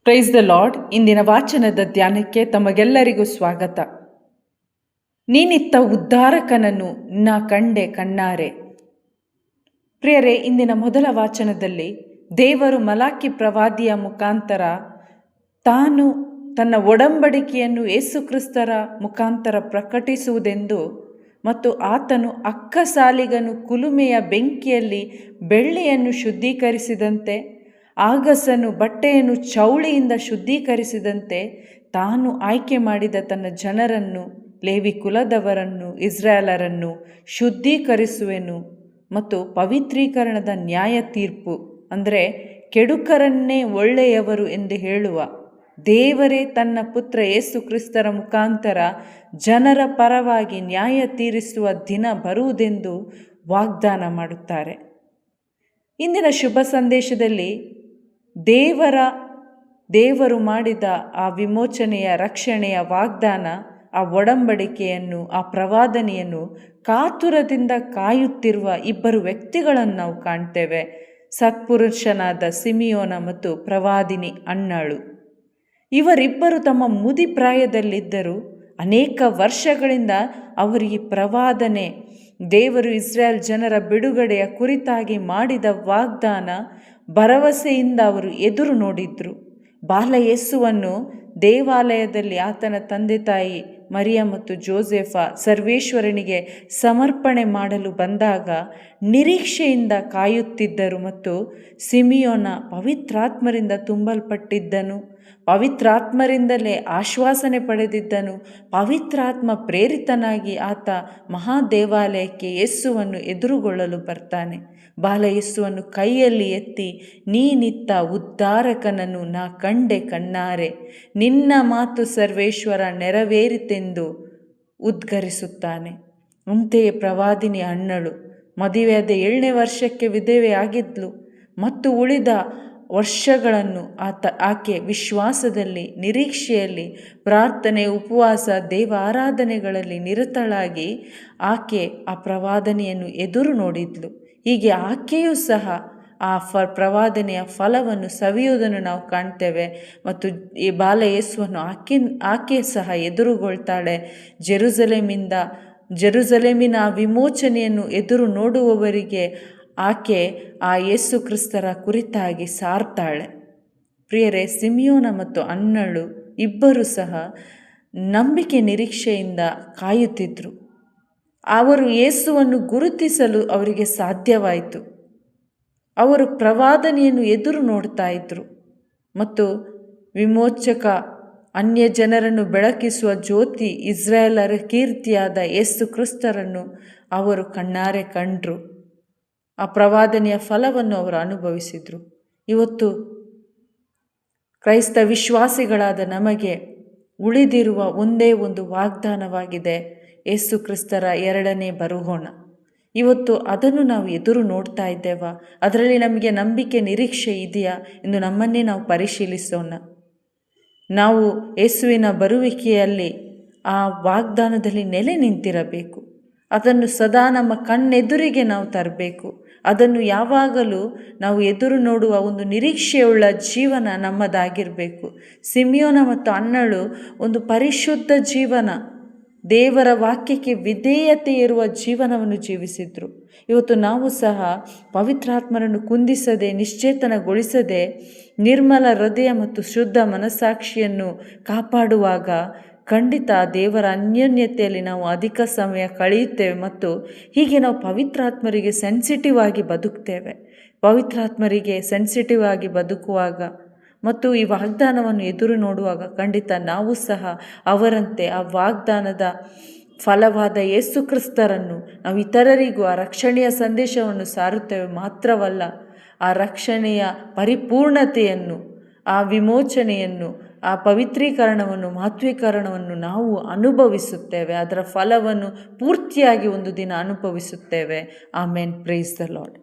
Price the lord. ಇಂದಿನ ವಾಚನದ ಧ್ಯಾನಕ್ಕೆ ತಮಗೆಲ್ಲರಿಗೂ ಸ್ವಾಗತ. ನೀನಿತ್ತ ಉದ್ಧಾರಕನನ್ನು ನಾ ಕಂಡೆ ಕಣ್ಣಾರೆ. ಪ್ರಿಯರೇ, ಇಂದಿನ ಮೊದಲ ವಾಚನದಲ್ಲಿ ದೇವರು ಮಲಾಕಿ ಪ್ರವಾದಿಯ ಮುಖಾಂತರ ತಾನು ತನ್ನ ಒಡಂಬಡಿಕೆಯನ್ನು ಯೇಸುಕ್ರಿಸ್ತರ ಮುಖಾಂತರ ಪ್ರಕಟಿಸುವುದೆಂದು ಮತ್ತು ಆತನು ಅಕ್ಕಸಾಲಿಗನು ಕುಲುಮೆಯ ಬೆಂಕಿಯಲ್ಲಿ ಬೆಳ್ಳಿಯನ್ನು ಶುದ್ಧೀಕರಿಸಿದಂತೆ, ಆಗಸನು ಬಟ್ಟೆಯನ್ನು ಚೌಳಿಯಿಂದ ಶುದ್ಧೀಕರಿಸಿದಂತೆ ತಾನು ಆಯ್ಕೆ ಮಾಡಿದ ತನ್ನ ಜನರನ್ನು, ಲೇವಿ ಕುಲದವರನ್ನು, ಇಸ್ರಾಯೇಲರನ್ನು ಶುದ್ಧೀಕರಿಸುವೆನು ಮತ್ತು ಪವಿತ್ರೀಕರಣದ ನ್ಯಾಯ ತೀರ್ಪು ಅಂದರೆ ಕೆಡುಕರನ್ನೇ ಒಳ್ಳೆಯವರು ಎಂದು ಹೇಳುವ ದೇವರೇ ತನ್ನ ಪುತ್ರ ಯೇಸು ಕ್ರಿಸ್ತರ ಮುಖಾಂತರ ಜನರ ಪರವಾಗಿ ನ್ಯಾಯ ತೀರಿಸುವ ದಿನ ಬರುವುದೆಂದು ವಾಗ್ದಾನ ಮಾಡುತ್ತಾರೆ. ಇಂದಿನ ಶುಭ ಸಂದೇಶದಲ್ಲಿ ದೇವರು ಮಾಡಿದ ಆ ವಿಮೋಚನೆಯ, ರಕ್ಷಣೆಯ ವಾಗ್ದಾನ, ಆ ಒಡಂಬಡಿಕೆಯನ್ನು, ಆ ಪ್ರವಾದನೆಯನ್ನು ಕಾತುರದಿಂದ ಕಾಯುತ್ತಿರುವ ಇಬ್ಬರು ವ್ಯಕ್ತಿಗಳನ್ನು ನಾವು ಕಾಣ್ತೇವೆ. ಸತ್ಪುರುಷನಾದ ಸಿಮಿಯೋನ ಮತ್ತು ಪ್ರವಾದಿನಿ ಅನ್ನಳು. ಇವರಿಬ್ಬರು ತಮ್ಮ ಮುದಿಪ್ರಾಯದಲ್ಲಿದ್ದರು. ಅನೇಕ ವರ್ಷಗಳಿಂದ ಅವರಿಗೆ ಪ್ರವಾದನೆ, ದೇವರು ಇಸ್ರಾಯೇಲ್ ಜನರ ಬಿಡುಗಡೆಯ ಕುರಿತಾಗಿ ಮಾಡಿದ ವಾಗ್ದಾನ, ಭರವಸೆಯಿಂದ ಅವರು ಎದುರು ನೋಡಿದ್ರು. ಬಾಲ ಯೇಸುವನ್ನು ದೇವಾಲಯದಲ್ಲಿ ಆತನ ತಂದೆ ತಾಯಿ ಮರಿಯ ಮತ್ತು ಜೋಸೆಫ ಸರ್ವೇಶ್ವರನಿಗೆ ಸಮರ್ಪಣೆ ಮಾಡಲು ಬಂದಾಗ ನಿರೀಕ್ಷೆಯಿಂದ ಕಾಯುತ್ತಿದ್ದರು. ಮತ್ತು ಸಿಮಿಯೋನ ಪವಿತ್ರಾತ್ಮರಿಂದ ತುಂಬಲ್ಪಟ್ಟಿದ್ದನು, ಪವಿತ್ರಾತ್ಮರಿಂದಲೇ ಆಶ್ವಾಸನೆ ಪಡೆದಿದ್ದನು. ಪವಿತ್ರಾತ್ಮ ಪ್ರೇರಿತನಾಗಿ ಆತ ಮಹಾದೇವಾಲಯಕ್ಕೆ ಯೇಸುವನ್ನು ಎದುರುಗೊಳ್ಳಲು ಬರ್ತಾನೆ. ಬಾಲ ಯೇಸುವನ್ನು ಕೈಯಲ್ಲಿ ಎತ್ತಿ, ನೀನಿತ್ತ ಉದ್ಧಾರಕನನ್ನು ನಾ ಕಂಡೆ ಕಣ್ಣಾರೆ, ನಿನ್ನ ಮಾತು ಸರ್ವೇಶ್ವರ ನೆರವೇರಿತೆಂದು ಉದ್ಗರಿಸುತ್ತಾನೆ. ಅಂತೆಯೇ ಪ್ರವಾದಿನಿ ಅನ್ನಳು ಮದುವೆಯಾದ 7ನೇ ವರ್ಷಕ್ಕೆ ವಿಧವೆ ಆಗಿದ್ಲು ಮತ್ತು ಉಳಿದ ವರ್ಷಗಳನ್ನು ಆಕೆ ವಿಶ್ವಾಸದಲ್ಲಿ, ನಿರೀಕ್ಷೆಯಲ್ಲಿ, ಪ್ರಾರ್ಥನೆ, ಉಪವಾಸ, ದೇವ ಆರಾಧನೆಗಳಲ್ಲಿ ನಿರತಳಾಗಿ ಆಕೆ ಆ ಪ್ರವಾದನೆಯನ್ನು ಎದುರು ನೋಡಿದ್ಲು. ಹೀಗೆ ಆಕೆಯೂ ಸಹ ಆ ಪ್ರವಾದನೆಯ ಫಲವನ್ನು ಸವಿಯುವುದನ್ನು ನಾವು ಕಾಣ್ತೇವೆ. ಮತ್ತು ಈ ಬಾಲ ಯೇಸುವನ್ನು ಆಕೆ ಸಹ ಎದುರುಗೊಳ್ತಾಳೆ. ಜೆರುಸಲೇಮಿನ ವಿಮೋಚನೆಯನ್ನು ಎದುರು ನೋಡುವವರಿಗೆ ಆಕೆ ಆ ಯೇಸು ಕ್ರಿಸ್ತರ ಕುರಿತಾಗಿ ಸಾರ್ತಾಳೆ. ಪ್ರಿಯರೇ, ಸಿಮಿಯೋನ ಮತ್ತು ಅನ್ನಳು ಇಬ್ಬರು ಸಹ ನಂಬಿಕೆ ನಿರೀಕ್ಷೆಯಿಂದ ಕಾಯುತ್ತಿದ್ದರು. ಅವರು ಯೇಸುವನ್ನು ಗುರುತಿಸಲು ಅವರಿಗೆ ಸಾಧ್ಯವಾಯಿತು. ಅವರು ಪ್ರವಾದನೆಯನ್ನು ಎದುರು ನೋಡ್ತಾ ಇದ್ದರು ಮತ್ತು ವಿಮೋಚಕ, ಅನ್ಯ ಜನರನ್ನು ಬೆಳಕಿಸುವ ಜ್ಯೋತಿ, ಇಸ್ರಾಯೇಲರ ಕೀರ್ತಿಯಾದ ಯೇಸು ಕ್ರಿಸ್ತರನ್ನು ಅವರು ಕಣ್ಣಾರೆ ಕಂಡರು. ಆ ಪ್ರವಾದನೆಯ ಫಲವನ್ನು ಅವರು ಅನುಭವಿಸಿದರು. ಇವತ್ತು ಕ್ರೈಸ್ತ ವಿಶ್ವಾಸಿಗಳಾದ ನಮಗೆ ಉಳಿದಿರುವ ಒಂದೇ ಒಂದು ವಾಗ್ದಾನವಾಗಿದೆ, ಯೇಸು ಕ್ರಿಸ್ತರ 2ನೇ ಬರುಹೋಣ. ಇವತ್ತು ಅದನ್ನು ನಾವು ಎದುರು ನೋಡ್ತಾ ಇದ್ದೇವಾ? ಅದರಲ್ಲಿ ನಮಗೆ ನಂಬಿಕೆ, ನಿರೀಕ್ಷೆ ಇದೆಯಾ ಎಂದು ನಮ್ಮನ್ನೇ ನಾವು ಪರಿಶೀಲಿಸೋಣ. ನಾವು ಯೇಸುವಿನ ಬರುವಿಕೆಯಲ್ಲಿ ಆ ವಾಗ್ದಾನದಲ್ಲಿ ನೆಲೆ ನಿಂತಿರಬೇಕು. ಅದನ್ನು ಸದಾ ನಮ್ಮ ಕಣ್ಣೆದುರಿಗೆ ನಾವು ತರಬೇಕು. ಅದನ್ನು ಯಾವಾಗಲೂ ನಾವು ಎದುರು ನೋಡುವ ಒಂದು ನಿರೀಕ್ಷೆಯುಳ್ಳ ಜೀವನ ನಮ್ಮದಾಗಿರಬೇಕು. ಸಿಮಿಯೋನ ಮತ್ತು ಅನ್ನಳು ಒಂದು ಪರಿಶುದ್ಧ ಜೀವನ, ದೇವರ ವಾಕ್ಯಕ್ಕೆ ವಿಧೇಯತೆ ಇರುವ ಜೀವನವನ್ನು ಜೀವಿಸಿದರು. ಇವತ್ತು ನಾವು ಸಹ ಪವಿತ್ರಾತ್ಮರನ್ನು ಕುಂದಿಸದೆ, ನಿಶ್ಚೇತನಗೊಳಿಸದೆ, ನಿರ್ಮಲ ಹೃದಯ ಮತ್ತು ಶುದ್ಧ ಮನಸ್ಸಾಕ್ಷಿಯನ್ನು ಕಾಪಾಡುವಾಗ ಖಂಡಿತ ದೇವರ ಅನ್ಯೋನ್ಯತೆಯಲ್ಲಿ ನಾವು ಅಧಿಕ ಸಮಯ ಕಳೆಯುತ್ತೇವೆ. ಮತ್ತು ಹೀಗೆ ನಾವು ಪವಿತ್ರಾತ್ಮರಿಗೆ ಸೆನ್ಸಿಟಿವ್ ಆಗಿ ಬದುಕ್ತೇವೆ. ಪವಿತ್ರಾತ್ಮರಿಗೆ ಸೆನ್ಸಿಟಿವ್ ಆಗಿ ಬದುಕುವಾಗ ಮತ್ತು ಈ ವಾಗ್ದಾನವನ್ನು ಎದುರು ನೋಡುವಾಗ ಖಂಡಿತ ನಾವು ಸಹ ಅವರಂತೆ ಆ ವಾಗ್ದಾನದ ಫಲವಾದ ಯೇಸು ಕ್ರಿಸ್ತರನ್ನು ನಾವು ಇತರರಿಗೂ ಆ ರಕ್ಷಣೆಯ ಸಂದೇಶವನ್ನು ಸಾರುತ್ತೇವೆ. ಮಾತ್ರವಲ್ಲ, ಆ ರಕ್ಷಣೆಯ ಪರಿಪೂರ್ಣತೆಯನ್ನು, ಆ ವಿಮೋಚನೆಯನ್ನು, ಆ ಪವಿತ್ರೀಕರಣವನ್ನು, ಮಹತ್ವೀಕರಣವನ್ನು ನಾವು ಅನುಭವಿಸುತ್ತೇವೆ. ಅದರ ಫಲವನ್ನು ಪೂರ್ತಿಯಾಗಿ ಒಂದು ದಿನ ಅನುಭವಿಸುತ್ತೇವೆ. ಆಮೇನ್. Praise the lord.